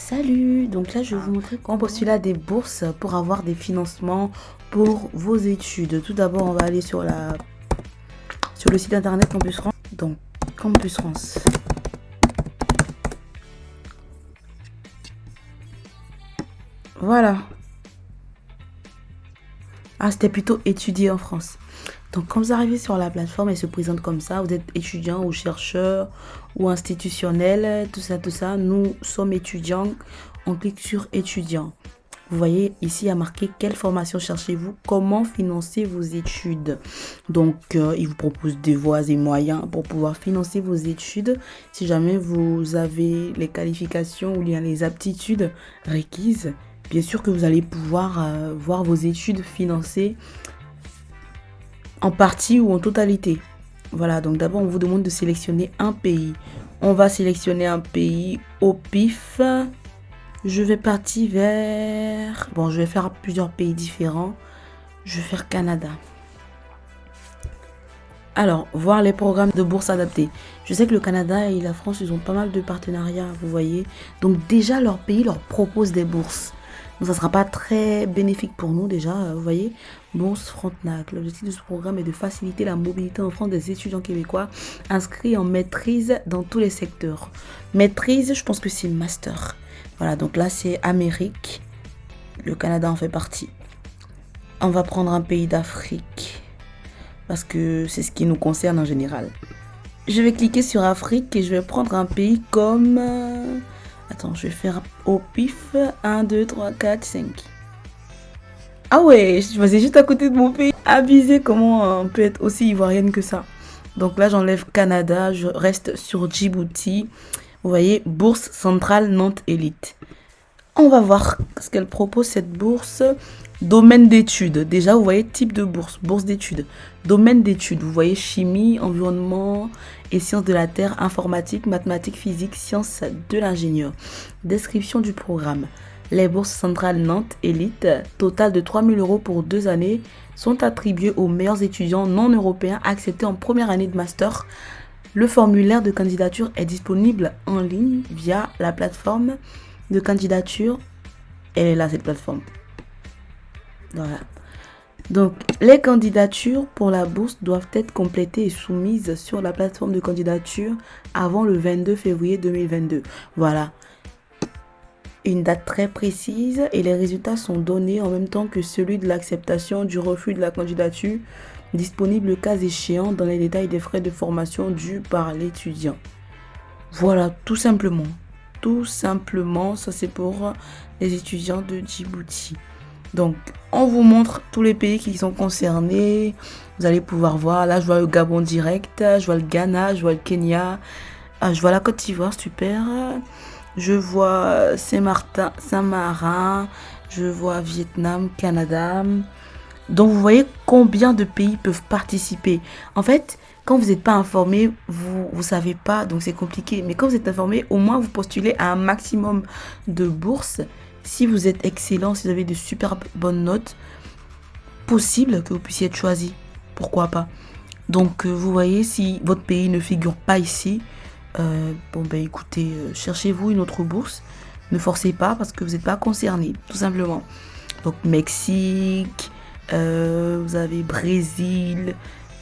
Salut! Donc là, je vais vous montrer comment postuler à des bourses pour avoir des financements pour vos études. Tout d'abord, on va aller sur le site internet Campus France. Donc, Campus France. Voilà. Ah, c'était plutôt étudier en France. Donc, quand vous arrivez sur la plateforme, elle se présente comme ça. Vous êtes étudiant ou chercheur ou institutionnel, tout ça, tout ça. Nous sommes étudiants. On clique sur étudiant. Vous voyez ici, il y a marqué quelle formation cherchez-vous, comment financer vos études. Donc, il vous propose des voies et moyens pour pouvoir financer vos études. Si jamais vous avez les qualifications ou bien les aptitudes requises, bien sûr que vous allez pouvoir voir vos études financées en partie ou en totalité. Voilà, donc d'abord, on vous demande de sélectionner un pays. On va sélectionner un pays au pif. Je vais partir vers... Bon, je vais faire plusieurs pays différents. Je vais faire Canada. Alors, voir les programmes de bourse adaptés. Je sais que le Canada et la France, ils ont pas mal de partenariats, vous voyez. Donc déjà, leur pays leur propose des bourses. Donc ça ne sera pas très bénéfique pour nous déjà, vous voyez. Bourse Frontenac. L'objectif de ce programme est de faciliter la mobilité en France des étudiants québécois inscrits en maîtrise dans tous les secteurs. Maîtrise, je pense que c'est master. Voilà, donc là c'est Amérique. Le Canada en fait partie. On va prendre un pays d'Afrique. Parce que c'est ce qui nous concerne en général. Je vais cliquer sur Afrique et je vais prendre un pays comme... Attends, je vais faire au pif. 1, 2, 3, 4, 5. Ah ouais, je faisais juste à côté de mon pays. Abusé comment on peut être aussi ivoirienne que ça. Donc là, j'enlève Canada, je reste sur Djibouti. Vous voyez, bourse centrale Nantes Élite. On va voir ce qu'elle propose, cette bourse. Domaine d'études. Déjà, vous voyez type de bourse. Bourse d'études. Domaine d'études. Vous voyez chimie, environnement et sciences de la terre, informatique, mathématiques, physique, sciences de l'ingénieur. Description du programme. Les bourses centrales Nantes Élite, total de 3 000 € pour 2 années, sont attribuées aux meilleurs étudiants non européens acceptés en première année de master. Le formulaire de candidature est disponible en ligne via la plateforme de candidature. Elle est là, cette plateforme. Voilà. Donc, les candidatures pour la bourse doivent être complétées et soumises sur la plateforme de candidature avant le 22 février 2022. Voilà. Une date très précise et les résultats sont donnés en même temps que celui de l'acceptation du refus de la candidature, disponible le cas échéant dans les détails des frais de formation dus par l'étudiant. Voilà, tout simplement. Tout simplement, ça c'est pour les étudiants de Djibouti. Donc, on vous montre tous les pays qui sont concernés. Vous allez pouvoir voir. Là, je vois le Gabon direct. Je vois le Ghana. Je vois le Kenya. Je vois la Côte d'Ivoire. Super. Je vois Saint-Martin, Saint-Marin. Je vois Vietnam, Canada. Donc, vous voyez combien de pays peuvent participer. En fait, quand vous n'êtes pas informé, vous ne savez pas. Donc, c'est compliqué. Mais quand vous êtes informé, au moins, vous postulez à un maximum de bourses. Si vous êtes excellent, si vous avez de super bonnes notes, possible que vous puissiez être choisi. Pourquoi pas? Donc, vous voyez, si votre pays ne figure pas ici, bon, ben écoutez, cherchez-vous une autre bourse. Ne forcez pas parce que vous n'êtes pas concerné, tout simplement. Donc, Mexique, vous avez Brésil,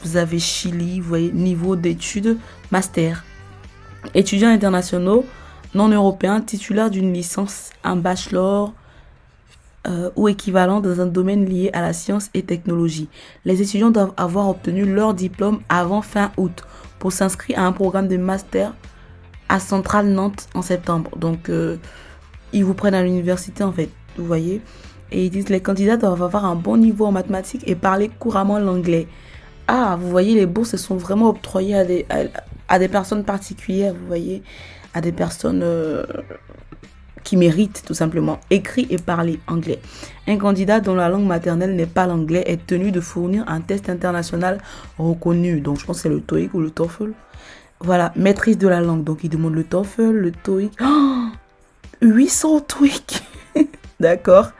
vous avez Chili, vous voyez, niveau d'études, master. Étudiants internationaux, non européen, titulaire d'une licence, un bachelor ou équivalent dans un domaine lié à la science et technologie. Les étudiants doivent avoir obtenu leur diplôme avant fin août pour s'inscrire à un programme de master à Centrale Nantes en septembre. Donc, ils vous prennent à l'université en fait, vous voyez. Et ils disent les candidats doivent avoir un bon niveau en mathématiques et parler couramment l'anglais. Ah, vous voyez, les bourses sont vraiment octroyées à des personnes particulières, vous voyez, à des personnes qui méritent tout simplement écrit et parler anglais. Un candidat dont la langue maternelle n'est pas l'anglais est tenu de fournir un test international reconnu. Donc, je pense que c'est le TOEIC ou le TOEFL. Voilà, maîtrise de la langue. Donc, il demande le TOEFL, le TOEIC. Oh, 800 TOEIC. D'accord.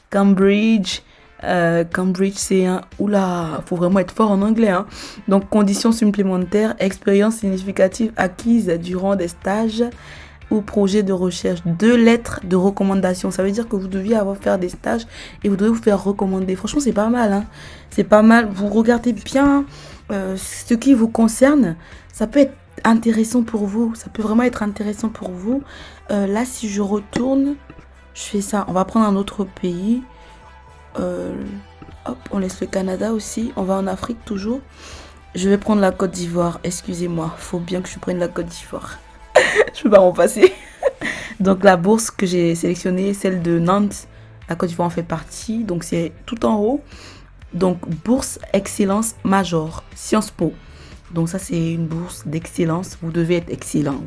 Cambridge. Cambridge C1. Oula, faut vraiment être fort en anglais. Hein. Donc, conditions supplémentaires, expérience significative acquise durant des stages ou projet de recherche, 2 lettres de recommandation. Ça veut dire que vous deviez avoir faire des stages et vous devez vous faire recommander. Franchement, c'est pas mal, hein. C'est pas mal. Vous regardez bien ce qui vous concerne. Ça peut être intéressant pour vous. Ça peut vraiment être intéressant pour vous. Là, si je retourne, je fais ça. On va prendre un autre pays. Hop, on laisse le Canada aussi. On va en Afrique toujours. Je vais prendre la Côte d'Ivoire. Excusez-moi, faut bien que je prenne la Côte d'Ivoire. Je peux pas m'en passer. Donc la bourse que j'ai sélectionnée, celle de Nantes, la Côte d'Ivoire en fait partie. Donc c'est tout en haut. Donc bourse excellence major, Sciences Po. Donc ça c'est une bourse d'excellence. Vous devez être excellent.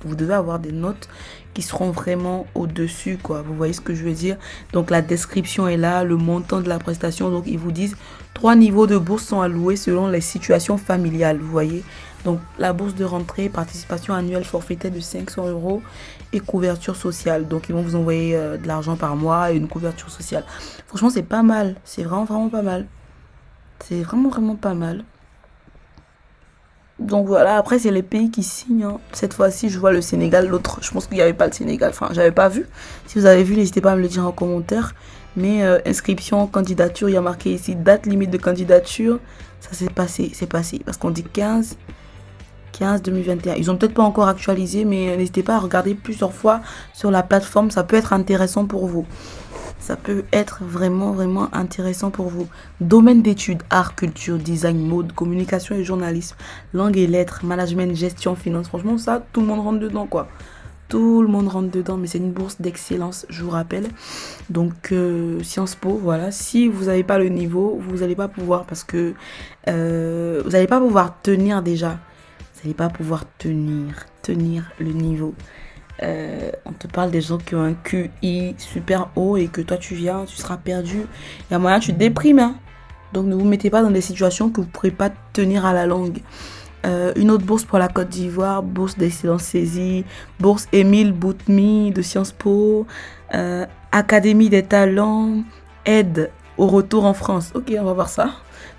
Vous devez avoir des notes qui seront vraiment au-dessus, quoi. Vous voyez ce que je veux dire? Donc la description est là, le montant de la prestation. Donc ils vous disent 3 niveaux de bourse sont alloués selon les situations familiales. Vous voyez? Donc la bourse de rentrée, participation annuelle forfaitaire de 500 € et couverture sociale. Donc ils vont vous envoyer de l'argent par mois et une couverture sociale. Franchement c'est pas mal. C'est vraiment vraiment pas mal. C'est vraiment vraiment pas mal. Donc voilà, après c'est les pays qui signent, hein. Cette fois-ci, je vois le Sénégal, l'autre, je pense qu'il n'y avait pas le Sénégal. Enfin, j'avais pas vu. Si vous avez vu, n'hésitez pas à me le dire en commentaire. Mais inscription, candidature, il y a marqué ici date limite de candidature. Ça c'est passé, c'est passé. Parce qu'on dit 15 2021. Ils ont peut-être pas encore actualisé, mais n'hésitez pas à regarder plusieurs fois sur la plateforme. Ça peut être intéressant pour vous. Ça peut être vraiment, vraiment intéressant pour vous. Domaine d'études, art, culture, design, mode, communication et journalisme, langue et lettres, management, gestion, finance. Franchement, ça, tout le monde rentre dedans, quoi. Tout le monde rentre dedans, mais c'est une bourse d'excellence, je vous rappelle. Donc, Sciences Po, voilà. Si vous n'avez pas le niveau, vous n'allez pas pouvoir, parce que vous n'allez pas pouvoir tenir déjà. Vous n'allez pas pouvoir tenir le niveau. On te parle des gens qui ont un QI super haut et que toi tu viens, tu seras perdu. Il y a moyen, tu te déprimes, hein. Donc ne vous mettez pas dans des situations que vous ne pourrez pas tenir à la longue. Une autre bourse pour la Côte d'Ivoire, bourse d'excellence saisie, bourse Émile Boutmy de Sciences Po, Académie des talents, aide au retour en France. Ok, on va voir ça.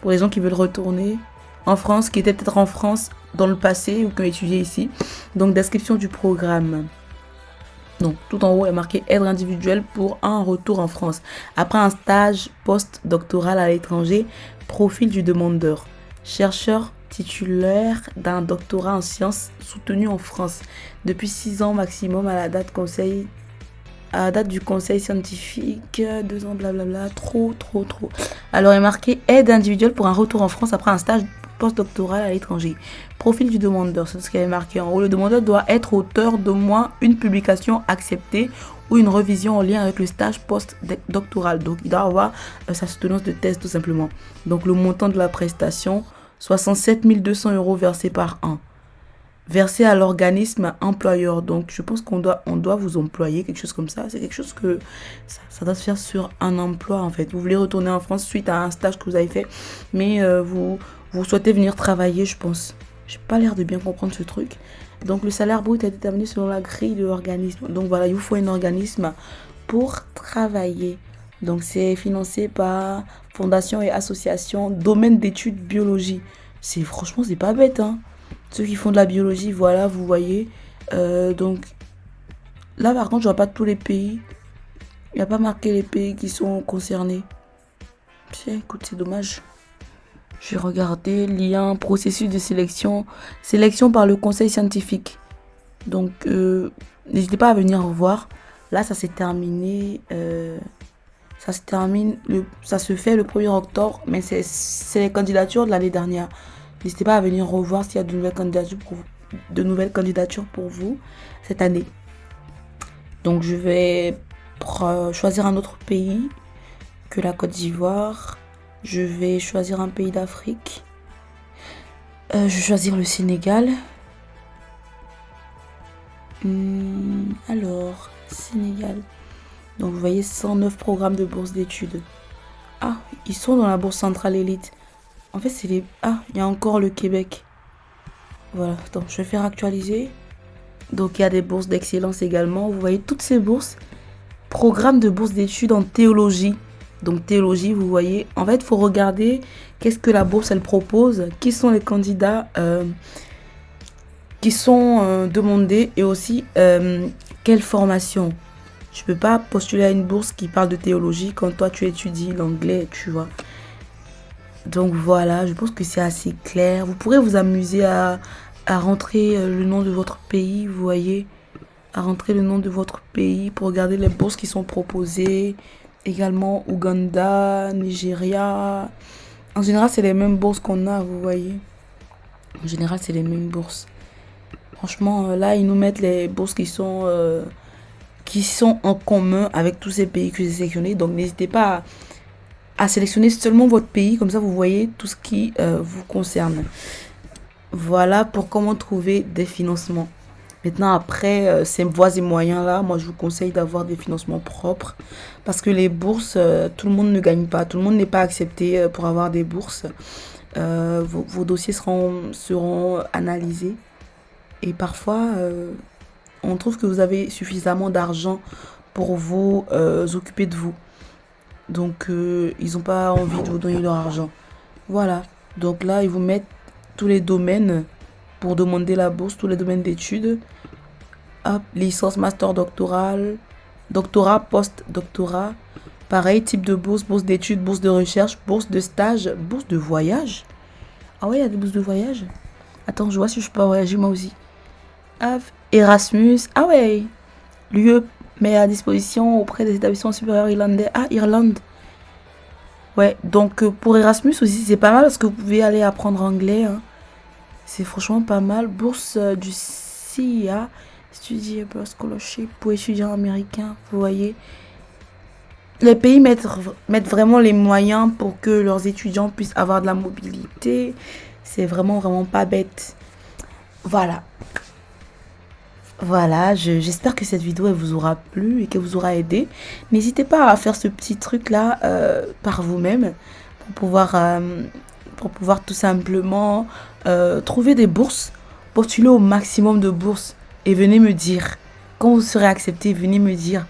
Pour les gens qui veulent retourner en France, qui étaient peut-être en France dans le passé ou qui ont étudié ici. Donc description du programme. Donc, tout en haut est marqué aide individuelle pour un retour en France. Après un stage post-doctoral à l'étranger, profil du demandeur. Chercheur titulaire d'un doctorat en sciences soutenu en France depuis 6 ans maximum à la date du conseil scientifique, 2 ans, blablabla, trop. Alors, il est marqué aide individuelle pour un retour en France après un stage post-doctoral à l'étranger. Profil du demandeur, c'est ce qui est marqué en haut. Le demandeur doit être auteur d'au moins une publication acceptée ou une révision en lien avec le stage post-doctoral. Donc, il doit avoir sa soutenance de thèse tout simplement. Donc, le montant de la prestation, 67 200 € versés par an. Versé à l'organisme employeur. Donc, je pense on doit vous employer, quelque chose comme ça. C'est quelque chose que ça doit se faire sur un emploi, en fait. Vous voulez retourner en France suite à un stage que vous avez fait, mais vous souhaitez venir travailler, je pense. J'ai pas l'air de bien comprendre ce truc. Donc, le salaire brut est déterminé selon la grille de l'organisme. Donc, voilà, il vous faut un organisme pour travailler. Donc, c'est financé par Fondation et Association Domaine d'études biologie. Franchement, c'est pas bête, hein. Ceux qui font de la biologie, voilà, vous voyez. Donc, là, par contre, je vois pas tous les pays. Il n'y a pas marqué les pays qui sont concernés. Tiens, écoute, c'est dommage. Je vais regarder lien, processus de sélection. Sélection par le conseil scientifique. Donc, n'hésitez pas à venir voir. Là, ça s'est terminé. Ça se fait le 1er octobre. Mais c'est les candidatures de l'année dernière. N'hésitez pas à venir revoir s'il y a de nouvelles candidatures pour vous cette année. Donc, je vais choisir un autre pays que la Côte d'Ivoire. Je vais choisir un pays d'Afrique. Je vais choisir le Sénégal. Alors, Sénégal. Donc, vous voyez, 109 programmes de bourse d'études. Ah, ils sont dans la bourse centrale élite. En fait, c'est les... Ah, il y a encore le Québec. Voilà, attends, je vais faire actualiser. Donc, il y a des bourses d'excellence également. Vous voyez, toutes ces bourses. Programme de bourse d'études en théologie. Donc, théologie, vous voyez. En fait, il faut regarder qu'est-ce que la bourse, elle propose. Qui sont les candidats qui sont demandées et aussi quelle formation. Tu peux pas postuler à une bourse qui parle de théologie quand toi tu étudies l'anglais, tu vois. Donc voilà, je pense que c'est assez clair. Vous pourrez vous amuser à rentrer le nom de votre pays, vous voyez, à rentrer le nom de votre pays pour regarder les bourses qui sont proposées. Également Ouganda, Nigeria. En général, c'est les mêmes bourses qu'on a, vous voyez. En général, c'est les mêmes bourses. Franchement, là, ils nous mettent les bourses qui sont en commun avec tous ces pays que j'ai sélectionnés. Donc, n'hésitez pas à sélectionner seulement votre pays. Comme ça, vous voyez tout ce qui vous concerne. Voilà pour comment trouver des financements. Maintenant, après ces voies et moyens-là, moi, je vous conseille d'avoir des financements propres. Parce que les bourses, tout le monde ne gagne pas. Tout le monde n'est pas accepté pour avoir des bourses. Vos dossiers seront analysés. Et parfois, on trouve que vous avez suffisamment d'argent pour vous occuper de vous. Donc, ils n'ont pas envie de vous donner leur argent. Voilà. Donc là, ils vous mettent tous les domaines pour demander la bourse, tous les domaines d'études. Hop, licence, master, doctorat, post-doctorat. Pareil, type de bourse, bourse d'études, bourse de recherche, bourse de stage, bourse de voyage. Ah ouais, il y a des bourses de voyage. Attends, je vois si je peux voyager moi aussi. Hop, Erasmus. Ah ouais, l'UE met à disposition auprès des établissements supérieurs irlandais. Ah, Irlande. Ouais, donc pour Erasmus aussi, c'est pas mal parce que vous pouvez aller apprendre anglais, hein. C'est franchement pas mal. Bourse du CIA, Study Scholarship pour étudiants américains, vous voyez. Les pays mettent vraiment les moyens pour que leurs étudiants puissent avoir de la mobilité. C'est vraiment, vraiment pas bête. Voilà. Voilà, j'espère que cette vidéo elle vous aura plu et qu'elle vous aura aidé. N'hésitez pas à faire ce petit truc là par vous-même pour pouvoir tout simplement trouver des bourses, postuler au maximum de bourses et venez me dire. Quand vous serez accepté, venez me dire.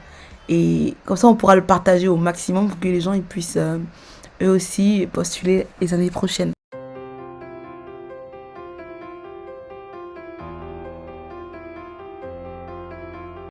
Et comme ça, on pourra le partager au maximum pour que les gens ils puissent eux aussi postuler les années prochaines.